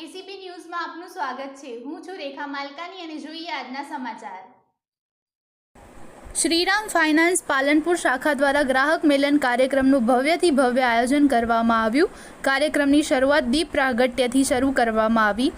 ACP ન્યૂઝમાં આપનું સ્વાગત છે। હું છું રેખા માલકાની અને જોઈએ આજના સમાચાર। શ્રીરામ ફાઇનાન્સ પાલનપુર શાખા દ્વારા ગ્રાહક મિલન કાર્યક્રમનું ભવ્યથી ભવ્ય આયોજન કરવામાં આવ્યું। કાર્યક્રમની શરૂઆત દીપ પ્રાગટ્યથી શરૂ કરવામાં આવી।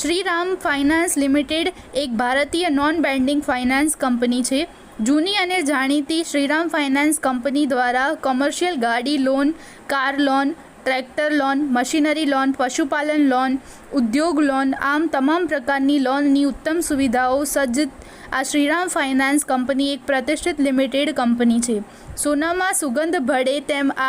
શ્રીરામ ફાઇનાન્સ લિમિટેડ એક ભારતીય નોન બેન્ડિંગ ફાઇનાન્સ કંપની છે। જૂની અને જાણીતી શ્રીરામ ફાઇનાન્સ કંપની દ્વારા કોમર્શિયલ ગાડી loan, car loan, tractor loan, machinery loan, પશુપાલન લોન, ઉદ્યોગ લોન આમ તમામ પ્રકારની લોનની ઉત્તમ સુવિધાઓ સજ્જ આ શ્રીરામ ફાઇનાન્સ કંપની એક પ્રતિષ્ઠિત લિમિટેડ કંપની છે। સોનામાં સુગંધ ભળે તેમ આ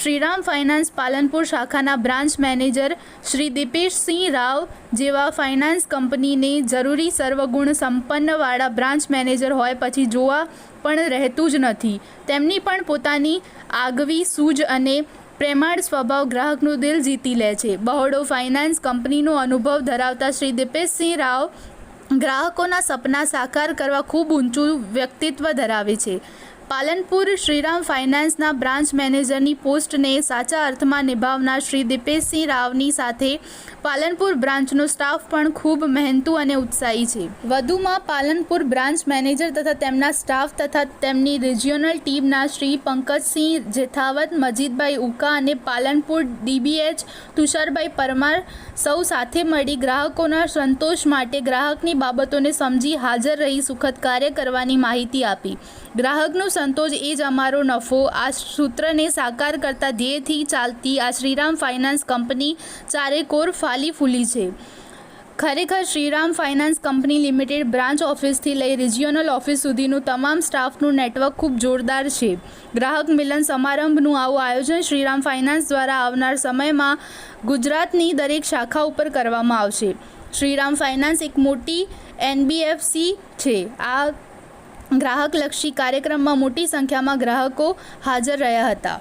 શ્રીરામ ફાઇનાન્સ પાલનપુર શાખાના બ્રાન્ચ મેનેજર શ્રી દીપેશસિંહ રાવ જેવા ફાઇનાન્સ કંપનીને જરૂરી સર્વગુણ સંપન્નવાળા બ્રાન્ચ મેનેજર હોય પછી જોવા પણ રહેતું જ નથી। તેમની પણ પોતાની આગવી સૂઝ અને પ્રેમાળ સ્વભાવ ગ્રાહકનું દિલ જીતી લે છે। બહોળો ફાઇનાન્સ કંપનીનો અનુભવ ધરાવતા શ્રી દીપેશસિંહ રાવ ગ્રાહકોના સપના સાકાર કરવા ખૂબ ઊંચું વ્યક્તિત્વ ધરાવે છે। પાલનપુર શ્રીરામ ફાઇનાન્સના બ્રાન્ચ મેનેજરની પોસ્ટને સાચા અર્થમાં નિભાવનાર શ્રી દીપેશસિંહ રાવની સાથે પાલનપુર બ્રાન્ચનો સ્ટાફ પણ ખૂબ મહેનતુ અને ઉત્સાહી છે। વધુમાં પાલનપુર બ્રાન્ચ મેનેજર તથા તેમના સ્ટાફ તથા તેમની રિજિયોનલ ટીમના શ્રી પંકજસિંહ જેથાવત, મજીદભાઈ ઉકા અને પાલનપુર ડીબીએચ તુષારભાઈ પરમાર સૌ સાથે મળી ગ્રાહકોના સંતોષ માટે ગ્રાહકની બાબતોને સમજી હાજર રહી સુખદ કાર્ય કરવાની માહિતી આપી। ગ્રાહકનું સંતોષ એ જ અમારો નફો આ સૂત્રને સાકાર કરતા ધ્યેયથી ચાલતી આ શ્રીરામ ફાઇનાન્સ કંપની ચારેકોર ફાલી ફૂલી છે। ખરેખર Shriram finance company limited branch ઓફિસથી લઈ રિજિયોનલ ઓફિસ સુધીનું તમામ સ્ટાફનું નેટવર્ક ખૂબ જોરદાર છે। ગ્રાહક મિલન સમારંભનું આવું આયોજન શ્રીરામ ફાઇનાન્સ દ્વારા આવનાર સમયમાં ગુજરાતની દરેક શાખા ઉપર કરવામાં આવશે। શ્રીરામ ફાઇનાન્સ એક મોટી એનબીએફસી છે। આ ગ્રાહકલક્ષી કાર્યક્રમમાં મોટી સંખ્યામાં ગ્રાહકો હાજર રહ્યા હતા।